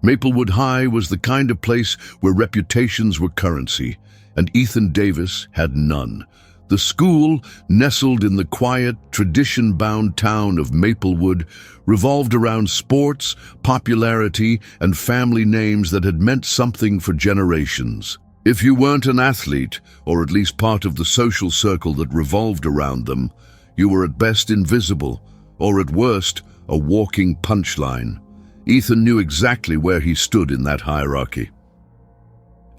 Maplewood High was the kind of place where reputations were currency, and Ethan Davis had none. The school, nestled in the quiet, tradition-bound town of Maplewood, revolved around sports, popularity, and family names that had meant something for generations. If you weren't an athlete, or at least part of the social circle that revolved around them, you were at best invisible, or at worst, a walking punchline. Ethan knew exactly where he stood in that hierarchy.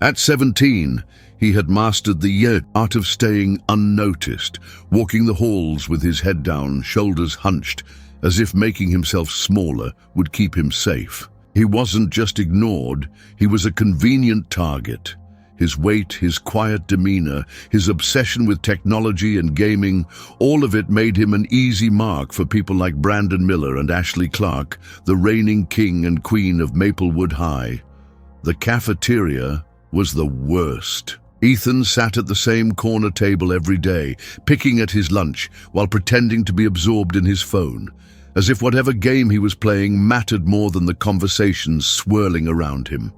At 17, he had mastered the art of staying unnoticed, walking the halls with his head down, shoulders hunched, as if making himself smaller would keep him safe. He wasn't just ignored, he was a convenient target. His weight, his quiet demeanor, his obsession with technology and gaming, all of it made him an easy mark for people like Brandon Miller and Ashley Clark, the reigning king and queen of Maplewood High. The cafeteria was the worst. Ethan sat at the same corner table every day, picking at his lunch while pretending to be absorbed in his phone, as if whatever game he was playing mattered more than the conversations swirling around him.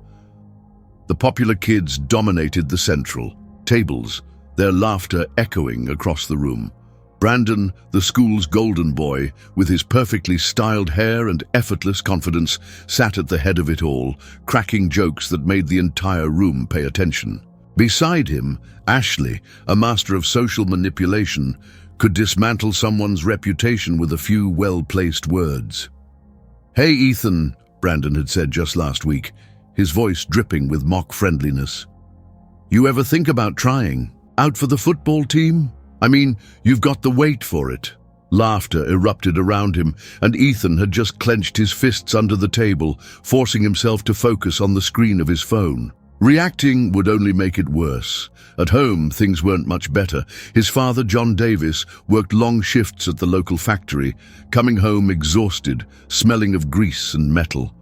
The popular kids dominated the central tables, their laughter echoing across the room. Brandon, the school's golden boy, with his perfectly styled hair and effortless confidence, sat at the head of it all, cracking jokes that made the entire room pay attention. Beside him, Ashley, a master of social manipulation, could dismantle someone's reputation with a few well-placed words. "Hey, Ethan," Brandon had said just last week, his voice dripping with mock friendliness. "You ever think about trying out for the football team? I mean, you've got the weight for it." Laughter erupted around him, and Ethan had just clenched his fists under the table, forcing himself to focus on the screen of his phone. Reacting would only make it worse. At home, things weren't much better. His father, John Davis, worked long shifts at the local factory, coming home exhausted, smelling of grease and metal.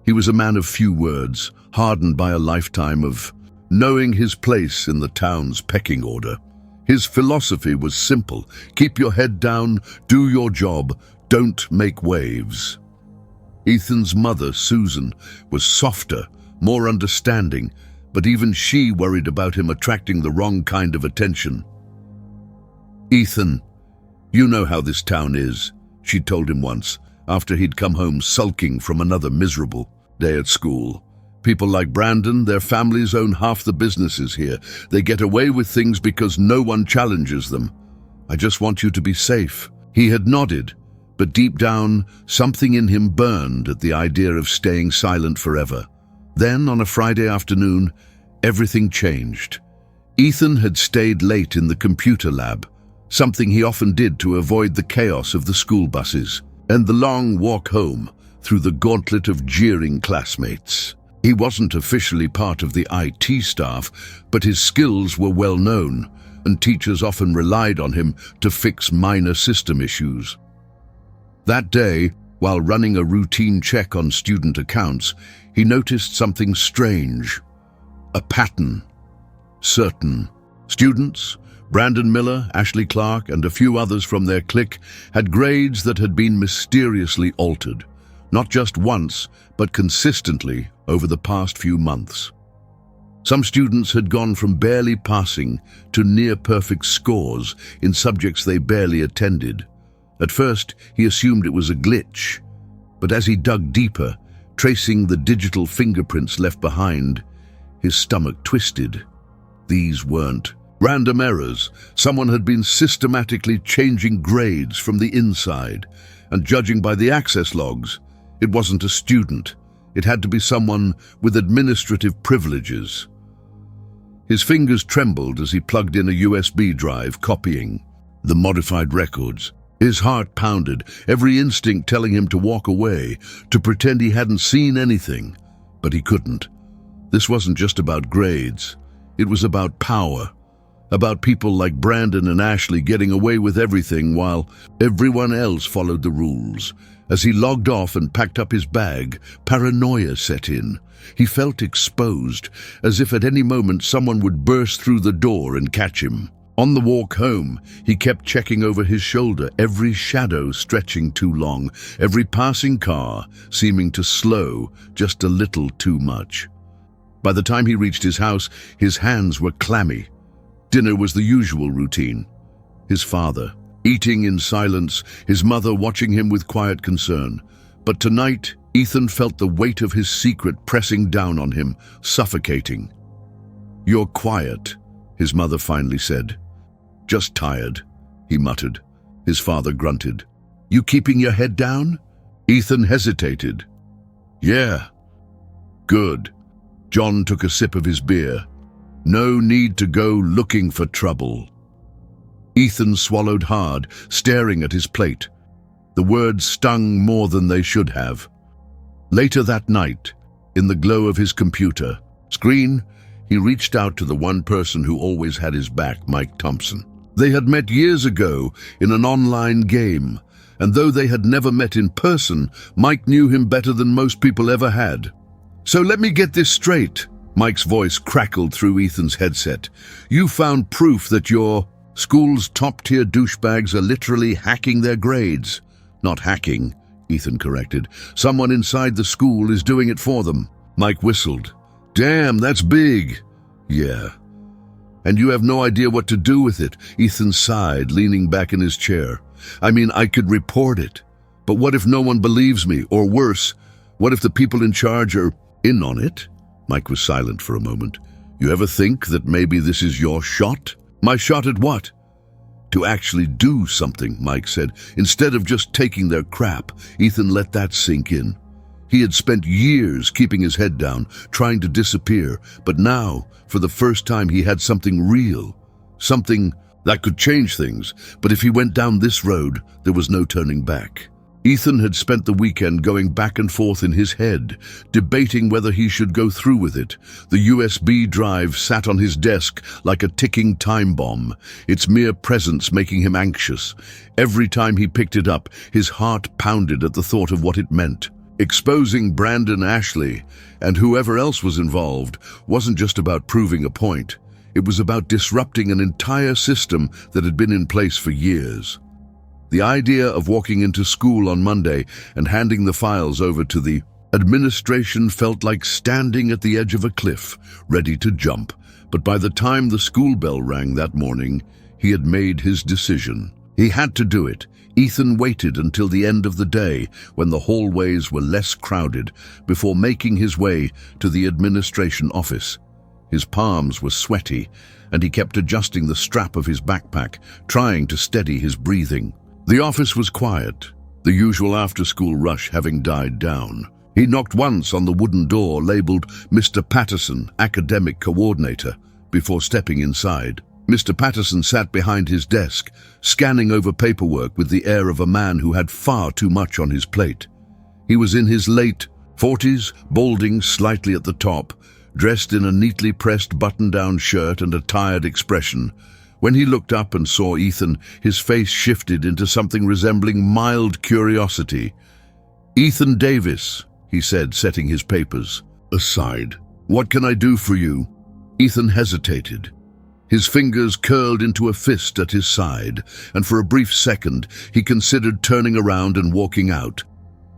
He was a man of few words, hardened by a lifetime of knowing his place in the town's pecking order. His philosophy was simple: keep your head down, do your job, don't make waves. Ethan's mother, Susan, was softer, more understanding, but even she worried about him attracting the wrong kind of attention. "Ethan, you know how this town is," she told him once, after he'd come home sulking from another miserable day at school. "People like Brandon, their families own half the businesses here. They get away with things because no one challenges them. I just want you to be safe." He had nodded, but deep down, something in him burned at the idea of staying silent forever. Then, on a Friday afternoon, everything changed. Ethan had stayed late in the computer lab, something he often did to avoid the chaos of the school buses and the long walk home through the gauntlet of jeering classmates. He wasn't officially part of the IT staff, but his skills were well known, and teachers often relied on him to fix minor system issues. That day, while running a routine check on student accounts, he noticed something strange. A pattern. Certain students, Brandon Miller, Ashley Clark, and a few others from their clique, had grades that had been mysteriously altered, not just once, but consistently over the past few months. Some students had gone from barely passing to near-perfect scores in subjects they barely attended. At first, he assumed it was a glitch, but as he dug deeper, tracing the digital fingerprints left behind, his stomach twisted. These weren't random errors. Someone had been systematically changing grades from the inside, and judging by the access logs, it wasn't a student. It had to be someone with administrative privileges. His fingers trembled as he plugged in a USB drive, copying the modified records. His heart pounded, every instinct telling him to walk away, to pretend he hadn't seen anything. But he couldn't. This wasn't just about grades. It was about power. About people like Brandon and Ashley getting away with everything while everyone else followed the rules. As he logged off and packed up his bag, paranoia set in. He felt exposed, as if at any moment someone would burst through the door and catch him. On the walk home, he kept checking over his shoulder, every shadow stretching too long, every passing car seeming to slow just a little too much. By the time he reached his house, his hands were clammy. Dinner was the usual routine. His father, eating in silence, his mother watching him with quiet concern. But tonight, Ethan felt the weight of his secret pressing down on him, suffocating. "You're quiet," his mother finally said. "Just tired," he muttered. His father grunted. "You keeping your head down?" Ethan hesitated. "Yeah." "Good." John took a sip of his beer. "No need to go looking for trouble." Ethan swallowed hard, staring at his plate. The words stung more than they should have. Later that night, in the glow of his computer screen, he reached out to the one person who always had his back, Mike Thompson. They had met years ago in an online game, and though they had never met in person, Mike knew him better than most people ever had. "So let me get this straight," Mike's voice crackled through Ethan's headset. "You found proof that your school's top-tier douchebags are literally hacking their grades." "Not hacking," Ethan corrected. "Someone inside the school is doing it for them." Mike whistled. "Damn, that's big." "Yeah." "And you have no idea what to do with it," Ethan sighed, leaning back in his chair. "I mean, I could report it. But what if no one believes me? Or worse, what if the people in charge are in on it?" Mike was silent for a moment. "You ever think that maybe this is your shot?" "My shot at what?" "To actually do something," Mike said. Instead of just taking their crap, Ethan let that sink in. He had spent years keeping his head down, trying to disappear, but now, for the first time, he had something real, something that could change things. But if he went down this road, there was no turning back. Ethan had spent the weekend going back and forth in his head, debating whether he should go through with it. The USB drive sat on his desk like a ticking time bomb, its mere presence making him anxious. Every time he picked it up, his heart pounded at the thought of what it meant. Exposing Brandon Ashley and whoever else was involved wasn't just about proving a point. It was about disrupting an entire system that had been in place for years. The idea of walking into school on Monday and handing the files over to the administration felt like standing at the edge of a cliff, ready to jump. But by the time the school bell rang that morning, he had made his decision. He had to do it. Ethan waited until the end of the day, when the hallways were less crowded, before making his way to the administration office. His palms were sweaty, and he kept adjusting the strap of his backpack, trying to steady his breathing. The office was quiet, the usual after-school rush having died down. He knocked once on the wooden door labeled Mr. Patterson, Academic Coordinator, before stepping inside. Mr. Patterson sat behind his desk, scanning over paperwork with the air of a man who had far too much on his plate. He was in his late 40s, balding slightly at the top, dressed in a neatly pressed button-down shirt and a tired expression. When he looked up and saw Ethan, his face shifted into something resembling mild curiosity. "Ethan Davis," he said, setting his papers aside. "What can I do for you?" Ethan hesitated. His fingers curled into a fist at his side, and for a brief second he considered turning around and walking out.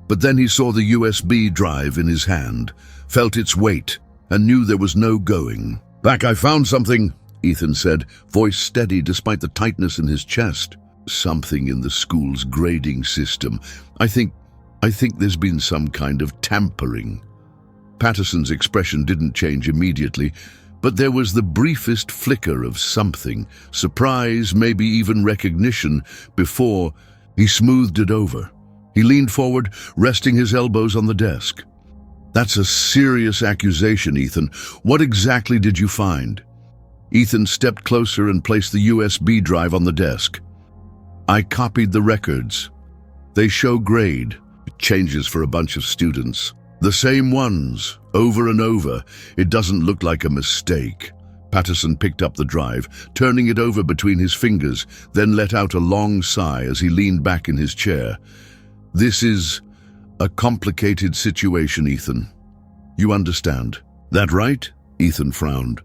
But then he saw the USB drive in his hand, felt its weight, and knew there was no going back. "I found something," Ethan said, voice steady despite the tightness in his chest. "Something in the school's grading system. I think there's been some kind of tampering." Patterson's expression didn't change immediately, but there was the briefest flicker of something, surprise, maybe even recognition, before he smoothed it over. He leaned forward, resting his elbows on the desk. "That's a serious accusation, Ethan. What exactly did you find?" Ethan stepped closer and placed the USB drive on the desk. "I copied the records. They show grade changes for a bunch of students. The same ones, over and over. It doesn't look like a mistake." Patterson picked up the drive, turning it over between his fingers, then let out a long sigh as he leaned back in his chair. "This is a complicated situation, Ethan. You understand that, right?" Ethan frowned.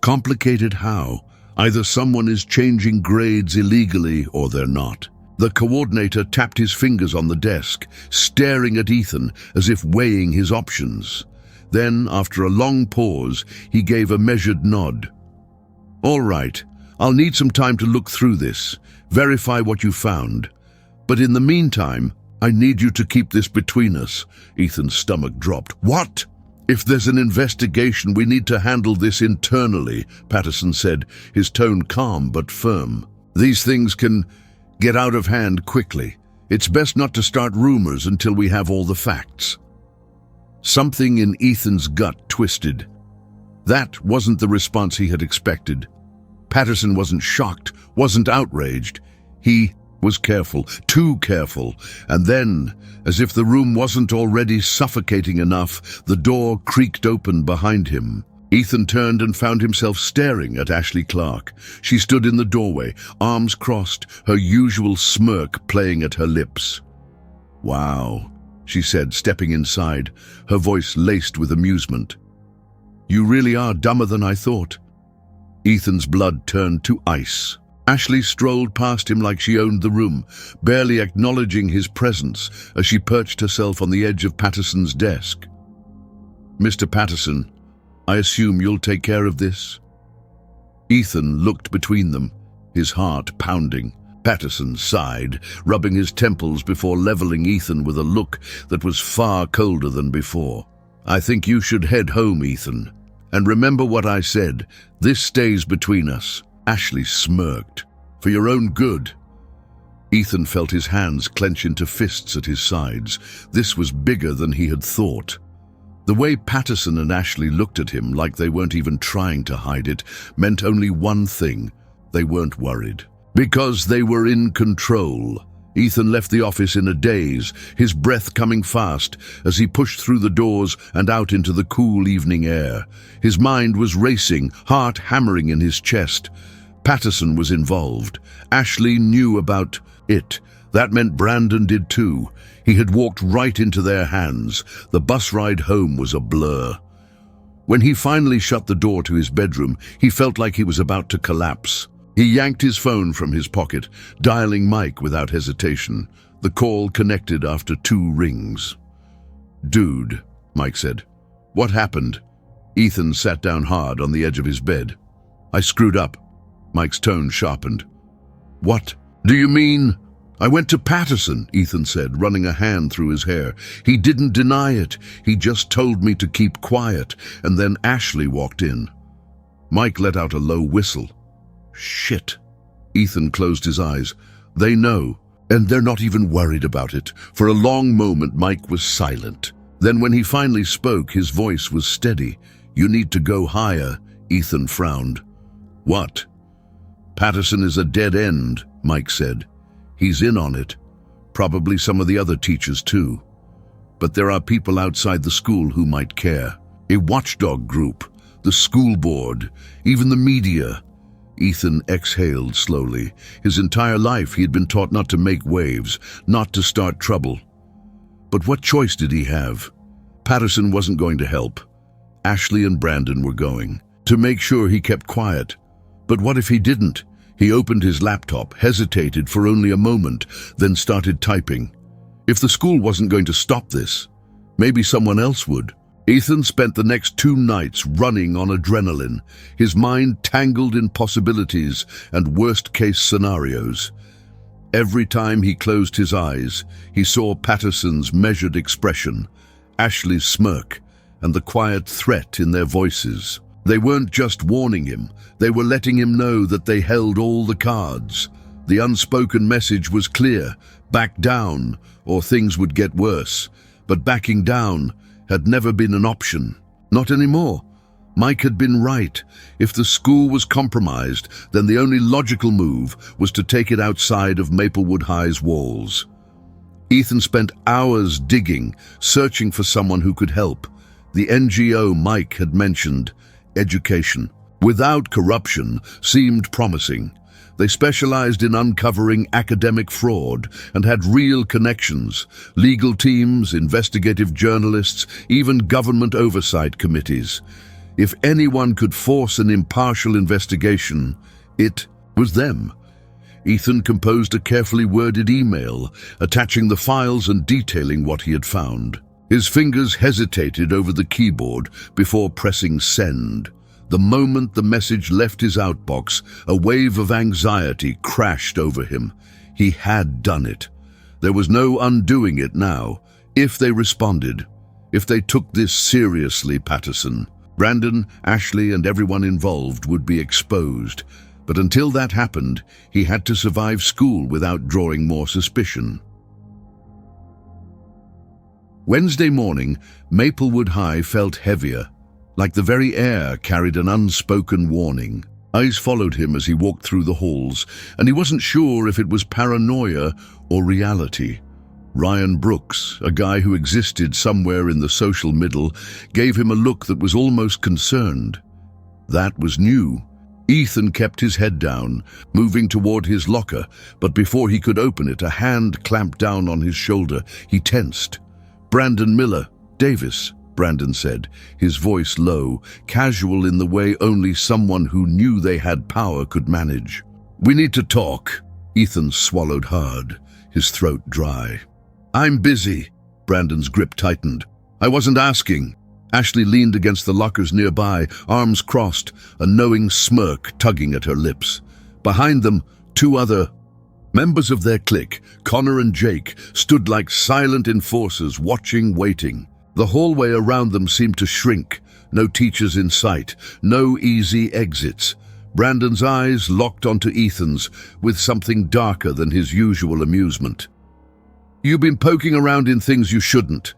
"Complicated how?" Either someone is changing grades illegally or they're not. The coordinator tapped his fingers on the desk, staring at Ethan as if weighing his options. Then, after a long pause, he gave a measured nod. "All right, I'll need some time to look through this, verify what you found. But in the meantime, I need you to keep this between us." Ethan's stomach dropped. "What?" "If there's an investigation, we need to handle this internally," Patterson said, his tone calm but firm. "These things can get out of hand quickly. It's best not to start rumors until we have all the facts." Something in Ethan's gut twisted. That wasn't the response he had expected. Patterson wasn't shocked, wasn't outraged. He was careful, too careful. And then, as if the room wasn't already suffocating enough, the door creaked open behind him. Ethan turned and found himself staring at Ashley Clark. She stood in the doorway, arms crossed, her usual smirk playing at her lips. "Wow," she said, stepping inside, her voice laced with amusement. "You really are dumber than I thought." Ethan's blood turned to ice. Ashley strolled past him like she owned the room, barely acknowledging his presence as she perched herself on the edge of Patterson's desk. "Mr. Patterson, I assume you'll take care of this?" Ethan looked between them, his heart pounding. Patterson sighed, rubbing his temples before leveling Ethan with a look that was far colder than before. "I think you should head home, Ethan. And remember what I said, this stays between us." Ashley smirked. "For your own good." Ethan felt his hands clench into fists at his sides. This was bigger than he had thought. The way Patterson and Ashley looked at him, like they weren't even trying to hide it, meant only one thing: they weren't worried. Because they were in control. Ethan left the office in a daze, his breath coming fast as he pushed through the doors and out into the cool evening air. His mind was racing, heart hammering in his chest. Patterson was involved. Ashley knew about it. That meant Brandon did too. He had walked right into their hands. The bus ride home was a blur. When he finally shut the door to his bedroom, he felt like he was about to collapse. He yanked his phone from his pocket, dialing Mike without hesitation. The call connected after 2 rings. "Dude," Mike said. "What happened?" Ethan sat down hard on the edge of his bed. "I screwed up." Mike's tone sharpened. "What? Do you mean?" "I went to Patterson," Ethan said, running a hand through his hair. "He didn't deny it. He just told me to keep quiet, and then Ashley walked in." Mike let out a low whistle. "Shit." Ethan closed his eyes. "They know, and they're not even worried about it." For a long moment, Mike was silent. Then when he finally spoke, his voice was steady. "You need to go higher," Ethan frowned. "What?" "Patterson is a dead end," Mike said. "He's in on it. Probably some of the other teachers too. But there are people outside the school who might care. A watchdog group, the school board, even the media." Ethan exhaled slowly. His entire life he had been taught not to make waves, not to start trouble. But what choice did he have? Patterson wasn't going to help. Ashley and Brandon were going. To make sure he kept quiet. But what if he didn't? He opened his laptop, hesitated for only a moment, then started typing. If the school wasn't going to stop this, maybe someone else would. Ethan spent the next 2 nights running on adrenaline, his mind tangled in possibilities and worst-case scenarios. Every time he closed his eyes, he saw Patterson's measured expression, Ashley's smirk, and the quiet threat in their voices. They weren't just warning him, they were letting him know that they held all the cards. The unspoken message was clear: back down, or things would get worse. But backing down had never been an option. Not anymore. Mike had been right. If the school was compromised, then the only logical move was to take it outside of Maplewood High's walls. Ethan spent hours digging, searching for someone who could help. The NGO Mike had mentioned, education, without corruption, seemed promising. They specialized in uncovering academic fraud and had real connections: legal teams, investigative journalists, even government oversight committees. If anyone could force an impartial investigation, It was them. Ethan composed a carefully worded email, attaching the files and detailing what he had found. His fingers hesitated over the keyboard before pressing send. The moment the message left his outbox, a wave of anxiety crashed over him. He had done it. There was no undoing it now. If they responded, if they took this seriously, Patterson, Brandon, Ashley, and everyone involved would be exposed. But until that happened, he had to survive school without drawing more suspicion. Wednesday morning, Maplewood High felt heavier, like the very air carried an unspoken warning. Eyes followed him as he walked through the halls, and he wasn't sure if it was paranoia or reality. Ryan Brooks, a guy who existed somewhere in the social middle, gave him a look that was almost concerned. That was new. Ethan kept his head down, moving toward his locker, but before he could open it, a hand clamped down on his shoulder. He tensed. "Brandon Miller, Davis," Brandon said, his voice low, casual in the way only someone who knew they had power could manage. "We need to talk." Ethan swallowed hard, his throat dry. "I'm busy." Brandon's grip tightened. "I wasn't asking." Ashley leaned against the lockers nearby, arms crossed, a knowing smirk tugging at her lips. Behind them, two other members of their clique, Connor and Jake, stood like silent enforcers, watching, waiting. The hallway around them seemed to shrink. No teachers in sight, no easy exits. Brandon's eyes locked onto Ethan's with something darker than his usual amusement. "You've been poking around in things you shouldn't."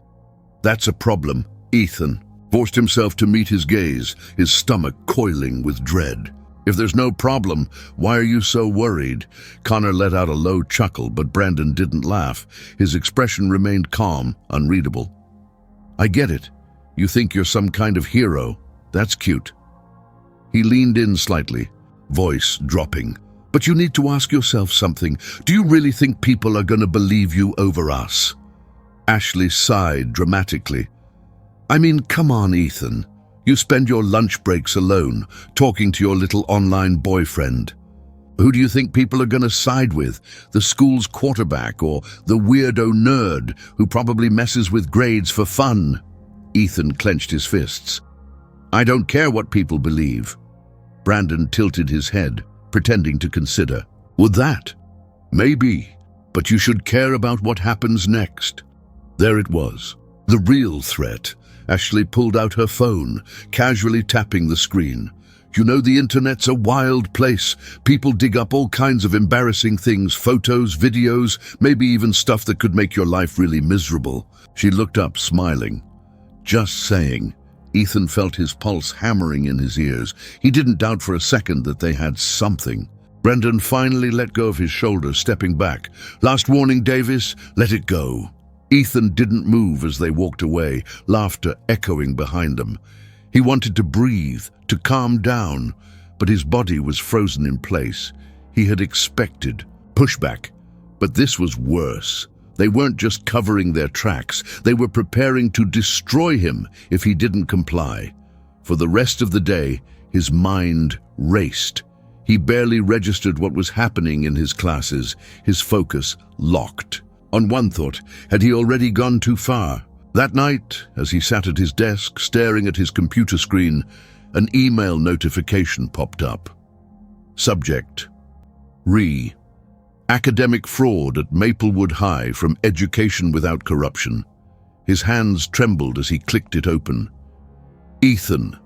"That's a problem." Ethan forced himself to meet his gaze, his stomach coiling with dread. "If there's no problem, why are you so worried?" Connor let out a low chuckle, but Brandon didn't laugh. His expression remained calm, unreadable. "I get it. You think you're some kind of hero. That's cute." He leaned in slightly, voice dropping. "But you need to ask yourself something. Do you really think people are going to believe you over us?" Ashley sighed dramatically. "I mean, come on, Ethan. You spend your lunch breaks alone, talking to your little online boyfriend. Who do you think people are going to side with? The school's quarterback or the weirdo nerd who probably messes with grades for fun?" Ethan clenched his fists. "I don't care what people believe." Brandon tilted his head, pretending to consider. "Would that? Maybe. But you should care about what happens next." There it was, the real threat. Ashley pulled out her phone, casually tapping the screen. "You know, the internet's a wild place. People dig up all kinds of embarrassing things, photos, videos, maybe even stuff that could make your life really miserable." She looked up, smiling. "Just saying." Ethan felt his pulse hammering in his ears. He didn't doubt for a second that they had something. Brendan finally let go of his shoulder, stepping back. "Last warning, Davis, let it go." Ethan didn't move as they walked away, laughter echoing behind them. He wanted to breathe, to calm down, but his body was frozen in place. He had expected pushback, but this was worse. They weren't just covering their tracks, they were preparing to destroy him if he didn't comply. For the rest of the day, his mind raced. He barely registered what was happening in his classes, his focus locked. On one thought, had he already gone too far? That night, as he sat at his desk, staring at his computer screen, an email notification popped up. Subject: Academic fraud at Maplewood High from Education Without Corruption. His hands trembled as he clicked it open. Ethan,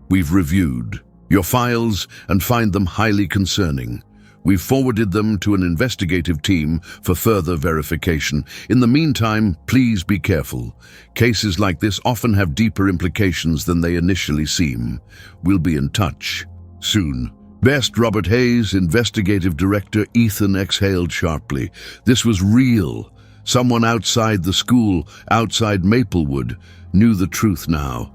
we've reviewed your files and find them highly concerning. We've forwarded them to an investigative team for further verification. In the meantime, please be careful. Cases like this often have deeper implications than they initially seem. We'll be in touch soon. Best Robert Hayes, investigative director. Ethan exhaled sharply. This was real. Someone outside the school, outside Maplewood, knew the truth now.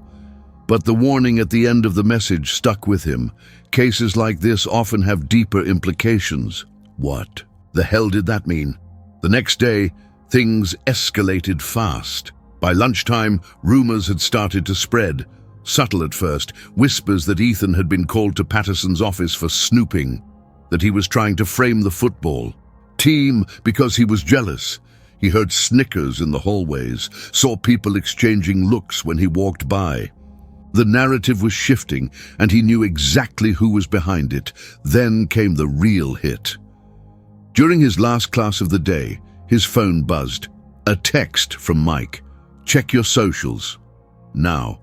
But the warning at the end of the message stuck with him. Cases like this often have deeper implications. What the hell did that mean? The next day, things escalated fast. By lunchtime, rumors had started to spread. Subtle at first, whispers that Ethan had been called to Patterson's office for snooping. that he was trying to frame the football. Team because he was jealous. He heard snickers in the hallways, saw people exchanging looks when he walked by. The narrative was shifting, and he knew exactly who was behind it. Then came the real hit. During his last class of the day, his phone buzzed. A text from Mike. "Check your socials." Now,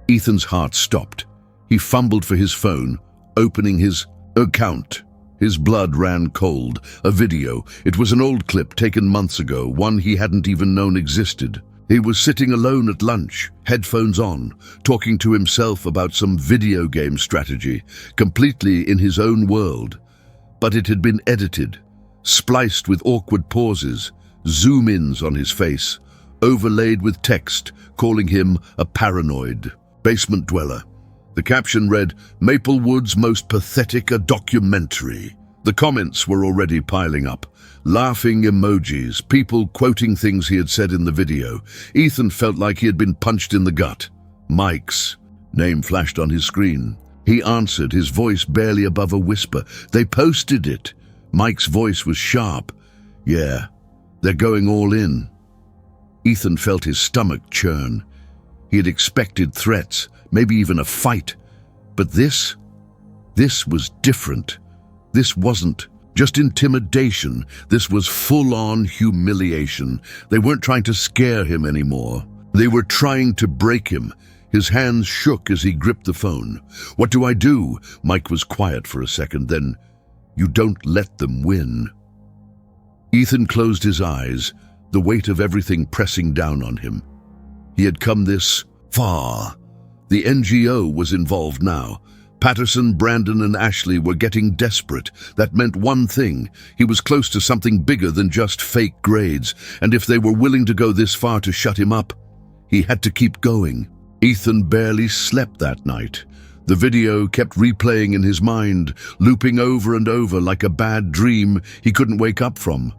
Ethan's heart stopped. He fumbled for his phone, opening his account. His blood ran cold. A video. It was an old clip taken months ago, one he hadn't even known existed. He was sitting alone at lunch, headphones on, talking to himself about some video game strategy, completely in his own world. But it had been edited, spliced with awkward pauses, zoom-ins on his face, overlaid with text calling him a paranoid basement dweller. The caption read, "Maplewood's most pathetic a documentary." The comments were already piling up. Laughing emojis, people quoting things he had said in the video. Ethan felt like he had been punched in the gut. Mike's name flashed on his screen. He answered, his voice barely above a whisper. "They posted it." Mike's voice was sharp. "Yeah, they're going all in." Ethan felt his stomach churn. He had expected threats, maybe even a fight. But this was different. This wasn't just intimidation. This was full-on humiliation. They weren't trying to scare him anymore. They were trying to break him. His hands shook as he gripped the phone. "What do I do?" Mike was quiet for a second, then, "You don't let them win." Ethan closed his eyes, the weight of everything pressing down on him. He had come this far. The NGO was involved now. Patterson, Brandon, and Ashley were getting desperate. That meant one thing. He was close to something bigger than just fake grades, and if they were willing to go this far to shut him up, he had to keep going. Ethan barely slept that night. The video kept replaying in his mind, looping over and over like a bad dream he couldn't wake up from.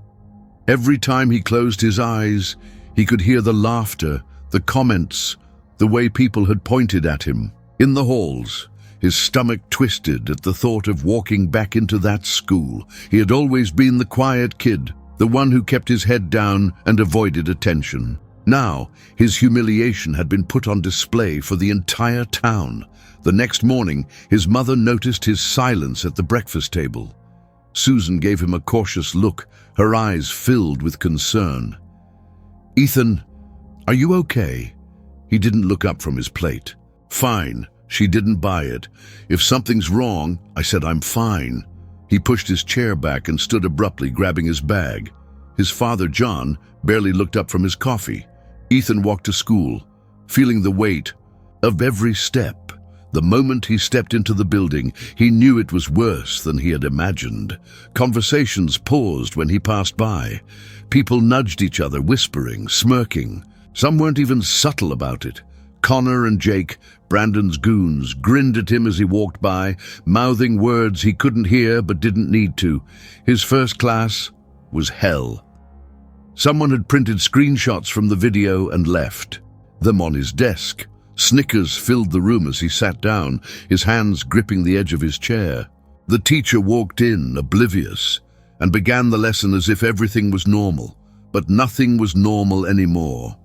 Every time he closed his eyes, he could hear the laughter, the comments, the way people had pointed at him. In the halls, his stomach twisted at the thought of walking back into that school. He had always been the quiet kid, the one who kept his head down and avoided attention. Now, his humiliation had been put on display for the entire town. The next morning, his mother noticed his silence at the breakfast table. Susan gave him a cautious look, her eyes filled with concern. "Ethan, are you okay?" He didn't look up from his plate. "Fine." She didn't buy it. "If something's wrong," I said, "I'm fine." He pushed his chair back and stood abruptly, grabbing his bag. His father, John, barely looked up from his coffee. Ethan walked to school, feeling the weight of every step. The moment he stepped into the building, he knew it was worse than he had imagined. Conversations paused when he passed by. People nudged each other, whispering, smirking. Some weren't even subtle about it. Connor and Jake, Brandon's goons, grinned at him as he walked by, mouthing words he couldn't hear but didn't need to. His first class was hell. Someone had printed screenshots from the video and left them on his desk. Snickers filled the room as he sat down, his hands gripping the edge of his chair. The teacher walked in, oblivious, and began the lesson as if everything was normal. But nothing was normal anymore.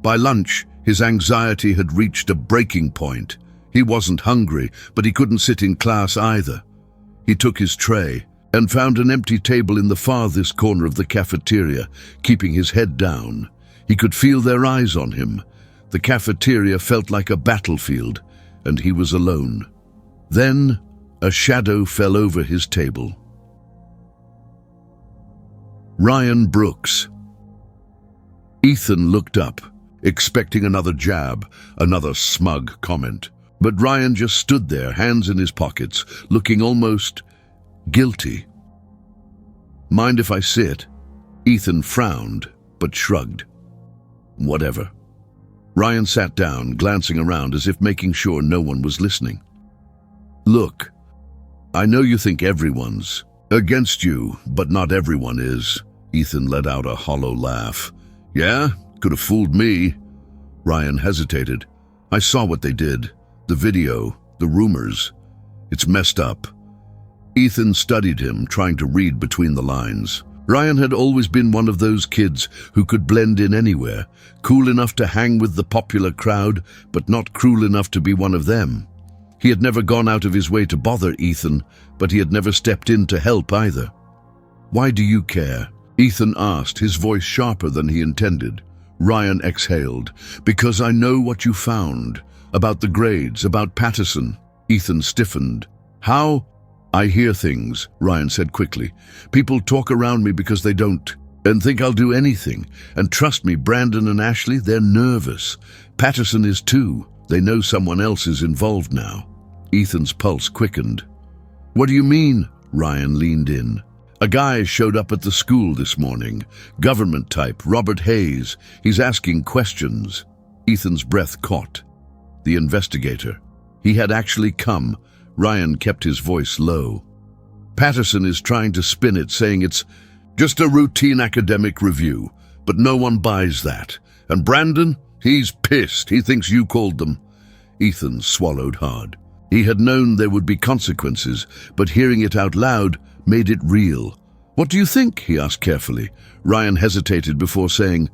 By lunch, his anxiety had reached a breaking point. He wasn't hungry, but he couldn't sit in class either. He took his tray and found an empty table in the farthest corner of the cafeteria, keeping his head down. He could feel their eyes on him. The cafeteria felt like a battlefield, and he was alone. Then, a shadow fell over his table. Ryan Brooks. Ethan looked up, expecting another jab, another smug comment. But Ryan just stood there, hands in his pockets, looking almost guilty. "Mind if I sit?" Ethan frowned, but shrugged. "Whatever." Ryan sat down, glancing around as if making sure no one was listening. "Look, I know you think everyone's against you, but not everyone is." Ethan let out a hollow laugh. "Yeah? Could have fooled me." Ryan hesitated. "I saw what they did. The video, the rumors. It's messed up. Ethan studied him, trying to read between the lines. Ryan had always been one of those kids who could blend in anywhere, cool enough to hang with the popular crowd, but not cruel enough to be one of them. He had never gone out of his way to bother Ethan, but he had never stepped in to help either. "Why do you care?" Ethan asked, his voice sharper than he intended. Ryan exhaled. "Because I know what you found. About the grades, about Patterson." Ethan stiffened. "How?" "I hear things," Ryan said quickly. "People talk around me because they don't, and think I'll do anything. And trust me, Brandon and Ashley, they're nervous. Patterson is too. They know someone else is involved now." Ethan's pulse quickened. "What do you mean?" Ryan leaned in. "A guy showed up at the school this morning. Government type, Robert Hayes. He's asking questions." Ethan's breath caught. The investigator. He had actually come. Ryan kept his voice low. "Patterson is trying to spin it, saying it's just a routine academic review, but no one buys that. And Brandon, he's pissed. He thinks you called them." Ethan swallowed hard. He had known there would be consequences, but hearing it out loud made it real. "What do you think?" he asked carefully. Ryan hesitated before saying,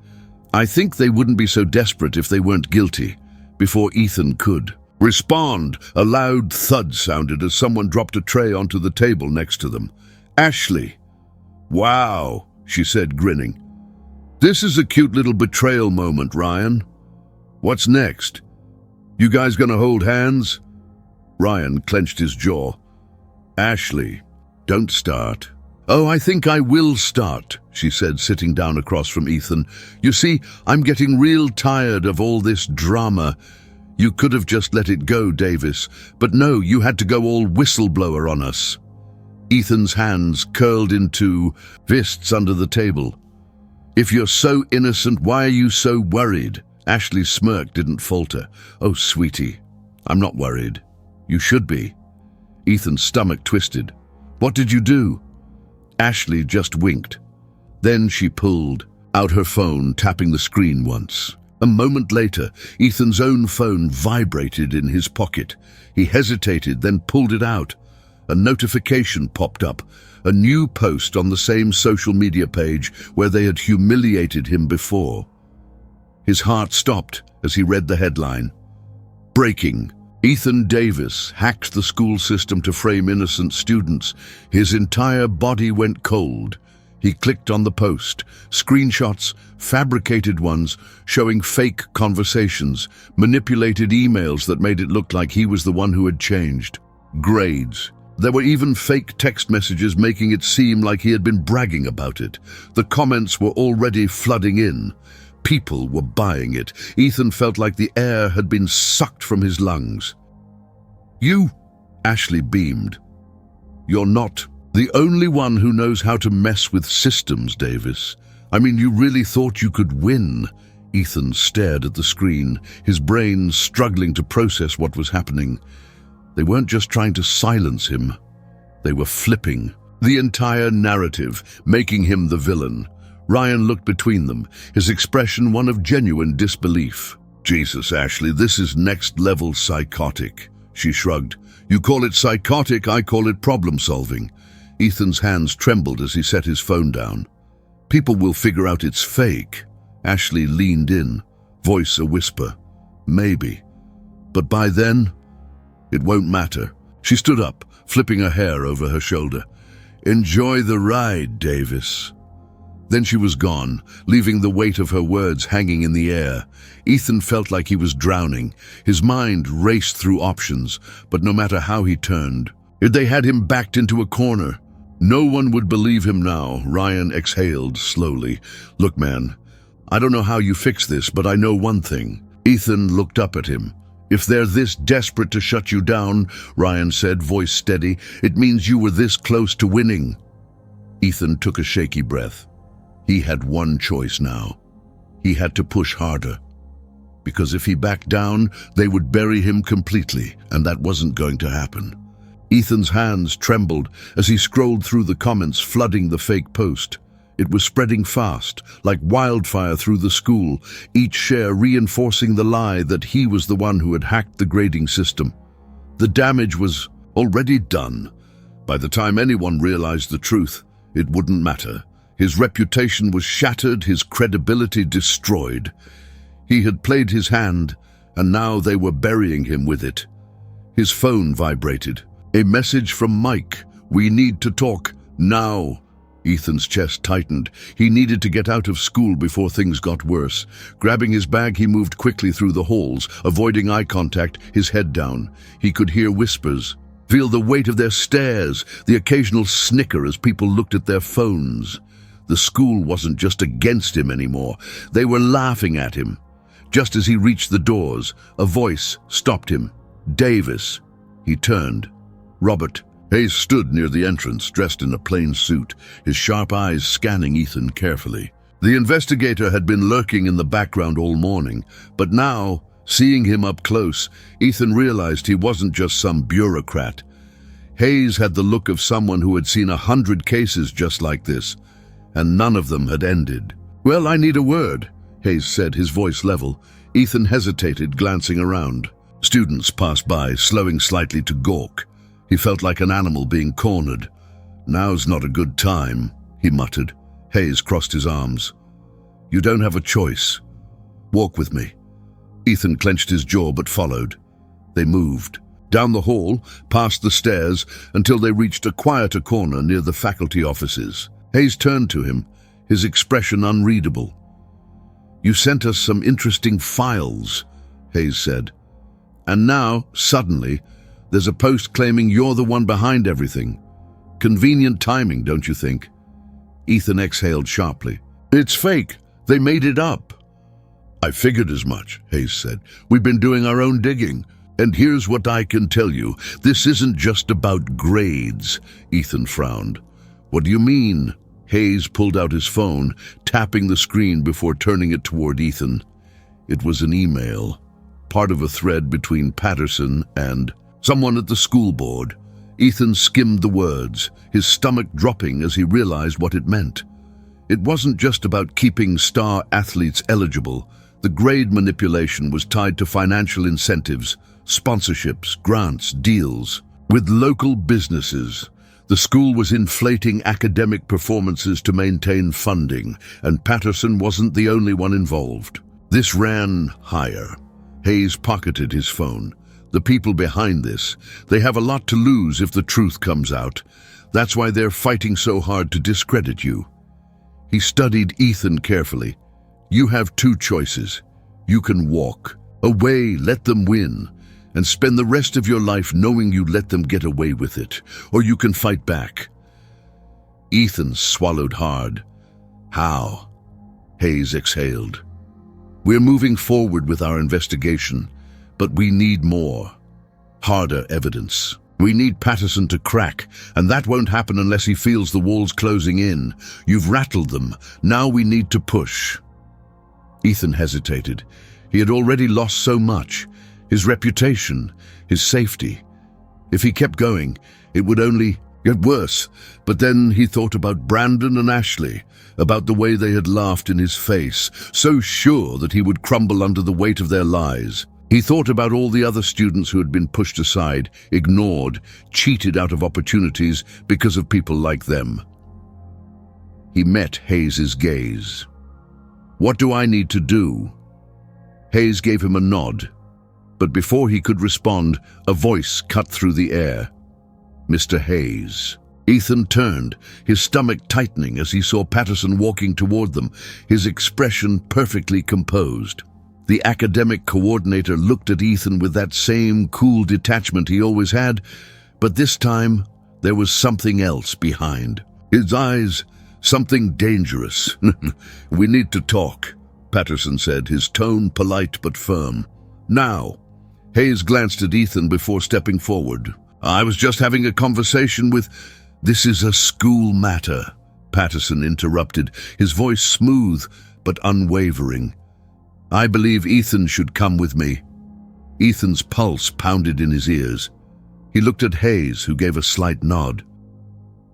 "I think they wouldn't be so desperate if they weren't guilty," before Ethan could respond. A loud thud sounded as someone dropped a tray onto the table next to them. "Ashley." "Wow," she said, grinning. "This is a cute little betrayal moment, Ryan. What's next? You guys gonna hold hands?" Ryan clenched his jaw. "Ashley, don't start." "Oh, I think I will start," she said, sitting down across from Ethan. "You see, I'm getting real tired of all this drama. You could have just let it go, Davis, but no, you had to go all whistleblower on us." Ethan's hands curled into fists under the table. "If you're so innocent, why are you so worried?" Ashley's smirk didn't falter. "Oh, sweetie, I'm not worried. You should be." Ethan's stomach twisted. "What did you do?" Ashley just winked. Then she pulled out her phone, tapping the screen once. A moment later, Ethan's own phone vibrated in his pocket. He hesitated, then pulled it out. A notification popped up, a new post on the same social media page where they had humiliated him before. His heart stopped as he read the headline. "Breaking. Ethan Davis hacked the school system to frame innocent students. His entire body went cold." He clicked on the post. Screenshots, fabricated ones, showing fake conversations, manipulated emails that made it look like he was the one who had changed. Grades. There were even fake text messages making it seem like he had been bragging about it. The comments were already flooding in. People were buying it. Ethan felt like the air had been sucked from his lungs. "You," Ashley beamed. "You're not the only one who knows how to mess with systems, Davis. I mean, you really thought you could win?" Ethan stared at the screen, his brain struggling to process what was happening. They weren't just trying to silence him. They were flipping the entire narrative, making him the villain. Ryan looked between them, his expression one of genuine disbelief. "Jesus, Ashley, this is next-level psychotic." She shrugged. "You call it psychotic, I call it problem-solving." Ethan's hands trembled as he set his phone down. "People will figure out it's fake." Ashley leaned in, voice a whisper. "Maybe. But by then, it won't matter." She stood up, flipping her hair over her shoulder. "Enjoy the ride, Davis." Then she was gone, leaving the weight of her words hanging in the air. Ethan felt like he was drowning. His mind raced through options, but no matter how he turned, they had him backed into a corner. No one would believe him now. Ryan exhaled slowly. "Look, man, I don't know how you fix this, but I know one thing." Ethan looked up at him. "If they're this desperate to shut you down," Ryan said, voice steady, "it means you were this close to winning." Ethan took a shaky breath. He had one choice now. He had to push harder. Because if he backed down, they would bury him completely, and that wasn't going to happen. Ethan's hands trembled as he scrolled through the comments, flooding the fake post. It was spreading fast, like wildfire through the school, each share reinforcing the lie that he was the one who had hacked the grading system. The damage was already done, By the time anyone realized the truth, it wouldn't matter. His reputation was shattered, his credibility destroyed. He had played his hand, and now they were burying him with it. His phone vibrated. A message from Mike. "We need to talk, now." Ethan's chest tightened. He needed to get out of school before things got worse. Grabbing his bag, he moved quickly through the halls, avoiding eye contact, his head down. He could hear whispers, feel the weight of their stares, the occasional snicker as people looked at their phones. The school wasn't just against him anymore. They were laughing at him. Just as he reached the doors, a voice stopped him. "Davis." He turned. "Robert." Hayes stood near the entrance, dressed in a plain suit, his sharp eyes scanning Ethan carefully. The investigator had been lurking in the background all morning, but now, seeing him up close, Ethan realized he wasn't just some bureaucrat. Hayes had the look of someone who had seen 100 cases just like this, and none of them had ended. "Well, I need a word," Hayes said, his voice level. Ethan hesitated, glancing around. Students passed by, slowing slightly to gawk. He felt like an animal being cornered. "Now's not a good time," he muttered. Hayes crossed his arms. "You don't have a choice. Walk with me." Ethan clenched his jaw but followed. They moved. Down the hall, past the stairs, until they reached a quieter corner near the faculty offices. Hayes turned to him, his expression unreadable. "You sent us some interesting files," Hayes said. "And now, suddenly, there's a post claiming you're the one behind everything. Convenient timing, don't you think?" Ethan exhaled sharply. "It's fake. They made it up." "I figured as much," Hayes said. "We've been doing our own digging. And here's what I can tell you. This isn't just about grades." Ethan frowned. "What do you mean?" Hayes pulled out his phone, tapping the screen before turning it toward Ethan. It was an email, part of a thread between Patterson and someone at the school board. Ethan skimmed the words, his stomach dropping as he realized what it meant. It wasn't just about keeping star athletes eligible. The grade manipulation was tied to financial incentives, sponsorships, grants, deals. With local businesses, the school was inflating academic performances to maintain funding, and Patterson wasn't the only one involved. This ran higher. Hayes pocketed his phone. The people behind this, they have a lot to lose if the truth comes out. That's why they're fighting so hard to discredit you. He studied Ethan carefully. You have two choices. You can walk away, let them win, and spend the rest of your life knowing you let them get away with it, or you can fight back. Ethan swallowed hard. How? Hayes exhaled. We're moving forward with our investigation, but we need more, harder evidence. We need Patterson to crack, and that won't happen unless he feels the walls closing in. You've rattled them. Now we need to push. Ethan hesitated. He had already lost so much. His reputation, his safety. If he kept going, it would only get worse. But then he thought about Brandon and Ashley, about the way they had laughed in his face, so sure that he would crumble under the weight of their lies. He thought about all the other students who had been pushed aside, ignored, cheated out of opportunities because of people like them. He met Hayes's gaze. What do I need to do? Hayes gave him a nod, but before he could respond, a voice cut through the air. Mr. Hayes. Ethan turned, his stomach tightening as he saw Patterson walking toward them, his expression perfectly composed. The academic coordinator looked at Ethan with that same cool detachment he always had, but this time there was something else behind. His eyes, something dangerous. We need to talk, Patterson said, his tone polite but firm. Now. Hayes glanced at Ethan before stepping forward. I was just having a conversation with... This is a school matter, Patterson interrupted, his voice smooth but unwavering. I believe Ethan should come with me. Ethan's pulse pounded in his ears. He looked at Hayes, who gave a slight nod.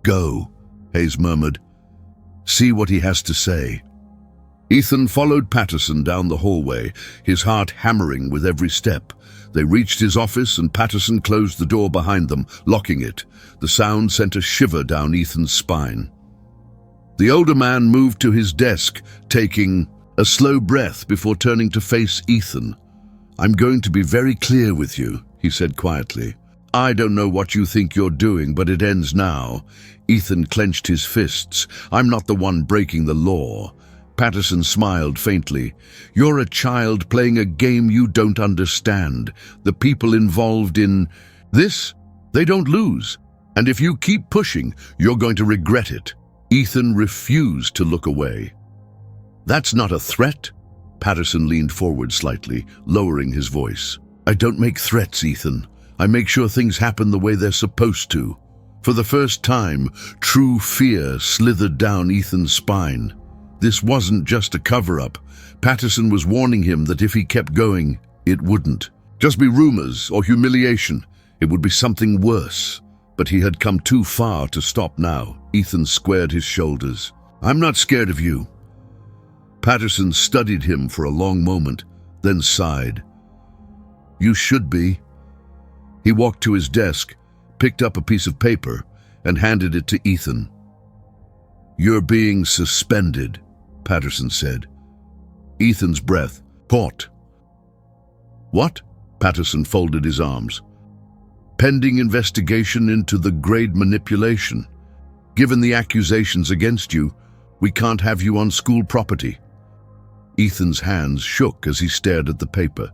Go, Hayes murmured. See what he has to say. Ethan followed Patterson down the hallway, his heart hammering with every step. They reached his office and Patterson closed the door behind them, locking it. The sound sent a shiver down Ethan's spine. The older man moved to his desk, taking a slow breath before turning to face Ethan. "I'm going to be very clear with you," he said quietly. "I don't know what you think you're doing, but it ends now." Ethan clenched his fists. "I'm not the one breaking the law." Patterson smiled faintly. "You're a child playing a game you don't understand. The people involved in this, they don't lose. And if you keep pushing, you're going to regret it." Ethan refused to look away. "That's not a threat." Patterson leaned forward slightly, lowering his voice. "I don't make threats, Ethan. I make sure things happen the way they're supposed to." For the first time, true fear slithered down Ethan's spine. This wasn't just a cover-up. Patterson was warning him that if he kept going, it wouldn't just be rumors or humiliation. It would be something worse. But he had come too far to stop now. Ethan squared his shoulders. "I'm not scared of you." Patterson studied him for a long moment, then sighed. "You should be." He walked to his desk, picked up a piece of paper, and handed it to Ethan. "You're being suspended," Patterson said. Ethan's breath caught. "What?" Patterson folded his arms. "Pending investigation into the grade manipulation. Given the accusations against you, we can't have you on school property." Ethan's hands shook as he stared at the paper.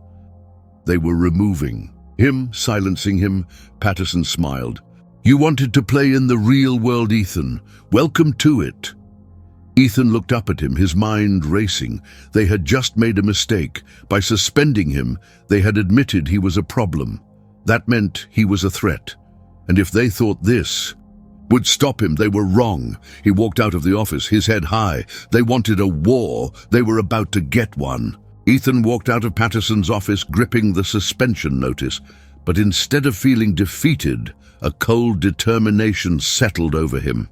They were removing him, silencing him. Patterson smiled. "You wanted to play in the real world, Ethan. Welcome to it." Ethan looked up at him, his mind racing. They had just made a mistake. By suspending him, they had admitted he was a problem. That meant he was a threat. And if they thought this would stop him, they were wrong. He walked out of the office, his head high. They wanted a war. They were about to get one. Ethan walked out of Patterson's office, gripping the suspension notice. But instead of feeling defeated, a cold determination settled over him.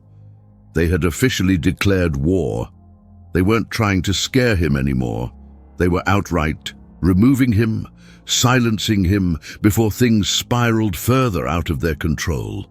They had officially declared war. They weren't trying to scare him anymore. They were outright removing him, silencing him before things spiraled further out of their control.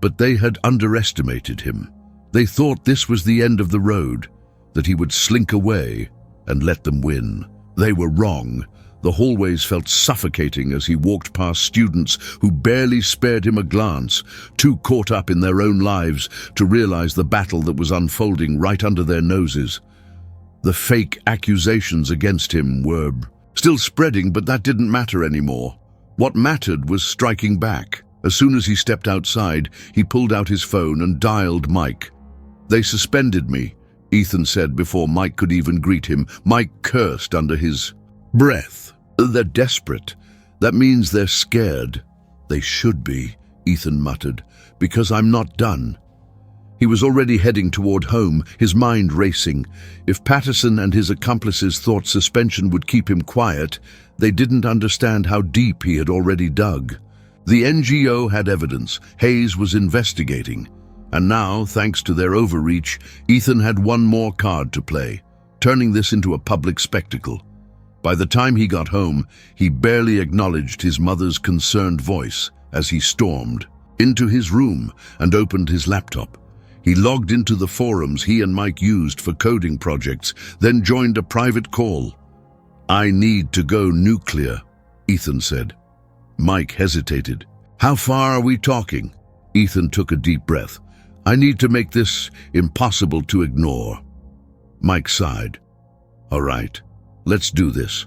But they had underestimated him. They thought this was the end of the road, that he would slink away and let them win. They were wrong. The hallways felt suffocating as he walked past students who barely spared him a glance, too caught up in their own lives to realize the battle that was unfolding right under their noses. The fake accusations against him were still spreading, but that didn't matter anymore. What mattered was striking back. As soon as he stepped outside, he pulled out his phone and dialed Mike. "They suspended me," Ethan said before Mike could even greet him. Mike cursed under his breath. "They're desperate. That means they're scared." "They should be," Ethan muttered, "because I'm not done." He was already heading toward home, his mind racing. If Patterson and his accomplices thought suspension would keep him quiet, they didn't understand how deep he had already dug. The NGO had evidence. Hayes was investigating. And now, thanks to their overreach, Ethan had one more card to play, turning this into a public spectacle. By the time he got home, he barely acknowledged his mother's concerned voice as he stormed into his room and opened his laptop. He logged into the forums he and Mike used for coding projects, then joined a private call. "I need to go nuclear," Ethan said. Mike hesitated. "How far are we talking?" Ethan took a deep breath. "I need to make this impossible to ignore." Mike sighed. "All right. Let's do this."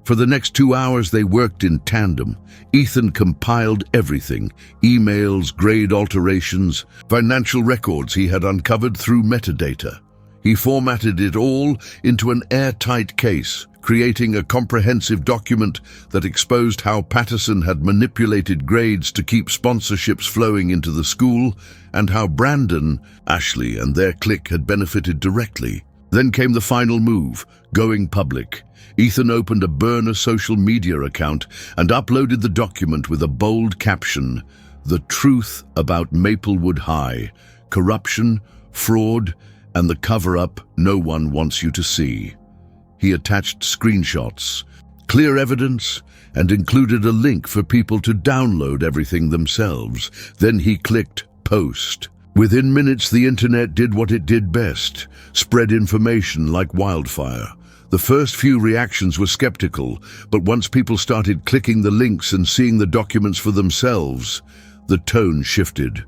For the next 2 hours, they worked in tandem. Ethan compiled everything: emails, grade alterations, financial records he had uncovered through metadata. He formatted it all into an airtight case, creating a comprehensive document that exposed how Patterson had manipulated grades to keep sponsorships flowing into the school, and how Brandon, Ashley, and their clique had benefited directly. Then came the final move, going public. Ethan opened a burner social media account and uploaded the document with a bold caption: "The truth about Maplewood High, corruption, fraud, and the cover-up no one wants you to see." He attached screenshots, clear evidence, and included a link for people to download everything themselves. Then he clicked Post. Within minutes, the internet did what it did best, spread information like wildfire. The first few reactions were skeptical, but once people started clicking the links and seeing the documents for themselves, the tone shifted.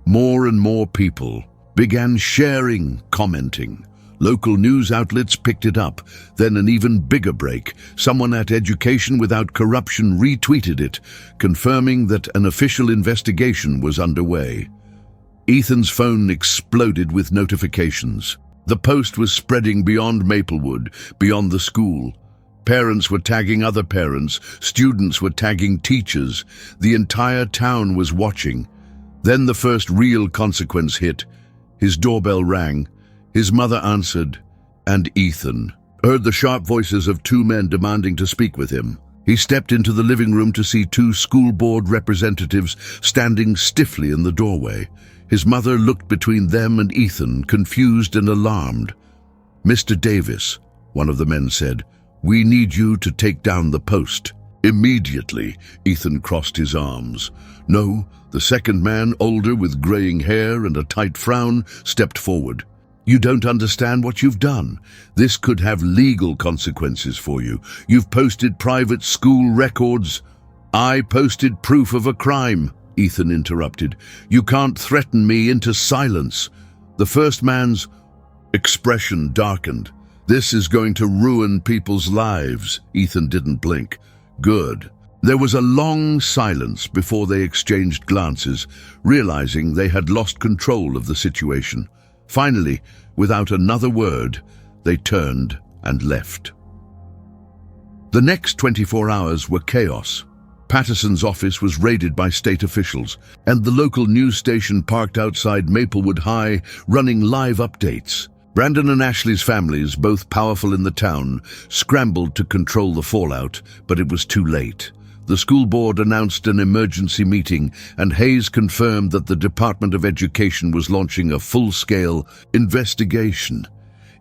More and more people began sharing, commenting. Local news outlets picked it up. Then an even bigger break. Someone at Education Without Corruption retweeted it, confirming that an official investigation was underway. Ethan's phone exploded with notifications. The post was spreading beyond Maplewood, beyond the school. Parents were tagging other parents, students were tagging teachers. The entire town was watching. Then the first real consequence hit. His doorbell rang. His mother answered, and Ethan heard the sharp voices of two men demanding to speak with him. He stepped into the living room to see two school board representatives standing stiffly in the doorway. His mother looked between them and Ethan, confused and alarmed. "Mr. Davis," one of the men said, "we need you to take down the post." Immediately, Ethan crossed his arms. No, the second man, older with graying hair and a tight frown, stepped forward. "You don't understand what you've done. This could have legal consequences for you. You've posted private school records." "I posted proof of a crime," Ethan interrupted. "You can't threaten me into silence." The first man's expression darkened. "This is going to ruin people's lives." Ethan didn't blink. "Good." There was a long silence before they exchanged glances, realizing they had lost control of the situation. Finally, without another word, they turned and left. The next 24 hours were chaos. Patterson's office was raided by state officials, and the local news station parked outside Maplewood High, running live updates. Brandon and Ashley's families, both powerful in the town, scrambled to control the fallout, but it was too late. The school board announced an emergency meeting, and Hayes confirmed that the Department of Education was launching a full-scale investigation.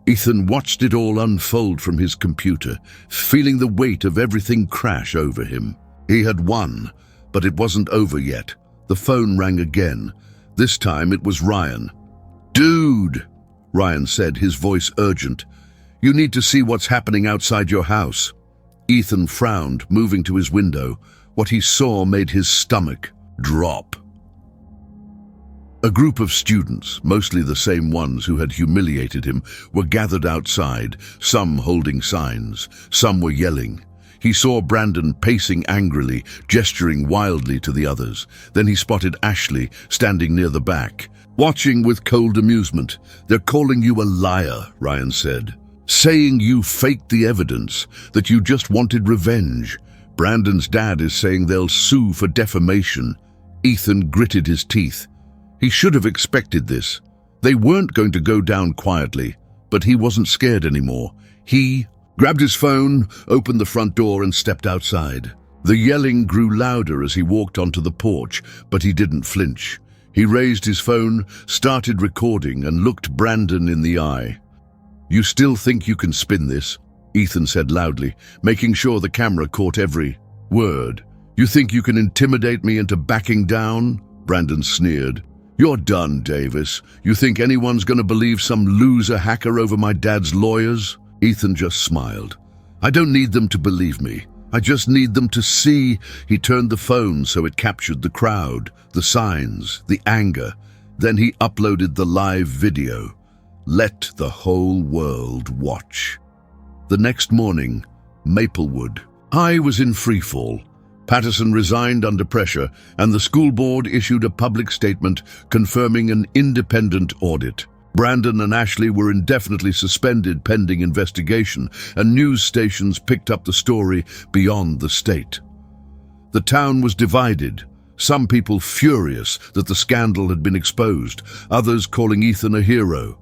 Ethan watched it all unfold from his computer, feeling the weight of everything crash over him. He had won, but it wasn't over yet. The phone rang again. This time it was Ryan. "Dude," Ryan said, his voice urgent. "You need to see what's happening outside your house." Ethan frowned, moving to his window. What he saw made his stomach drop. A group of students, mostly the same ones who had humiliated him, were gathered outside, some holding signs, some were yelling. He saw Brandon pacing angrily, gesturing wildly to the others. Then he spotted Ashley, standing near the back, watching with cold amusement. "They're calling you a liar," Ryan said, "saying you faked the evidence, that you just wanted revenge. Brandon's dad is saying they'll sue for defamation." Ethan gritted his teeth. He should have expected this. They weren't going to go down quietly, but he wasn't scared anymore. He grabbed his phone, opened the front door, and stepped outside. The yelling grew louder as he walked onto the porch, but he didn't flinch. He raised his phone, started recording, and looked Brandon in the eye. "You still think you can spin this?" Ethan said loudly, making sure the camera caught every word. "You think you can intimidate me into backing down?" Brandon sneered. "You're done, Davis. You think anyone's going to believe some loser hacker over my dad's lawyers?" Ethan just smiled. "I don't need them to believe me. I just need them to see." He turned the phone so it captured the crowd, the signs, the anger. Then he uploaded the live video. Let the whole world watch. The next morning, Maplewood High was in freefall. Patterson resigned under pressure, and the school board issued a public statement confirming an independent audit. Brandon and Ashley were indefinitely suspended pending investigation, and news stations picked up the story beyond the state. The town was divided, some people furious that the scandal had been exposed, others calling Ethan a hero.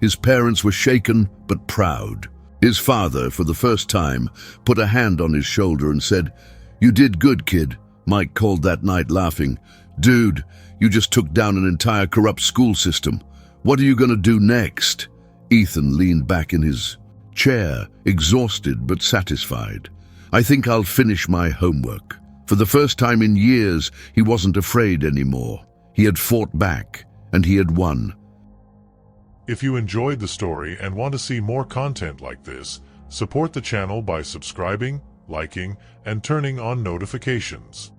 His parents were shaken but proud. His father, for the first time, put a hand on his shoulder and said, "You did good, kid," Mike called that night, laughing. "Dude, you just took down an entire corrupt school system. What are you going to do next?" Ethan leaned back in his chair, exhausted but satisfied. I think I'll finish my homework. For the first time in years, he wasn't afraid anymore. He had fought back, and he had won. If you enjoyed the story and want to see more content like this, support the channel by subscribing, liking, and turning on notifications.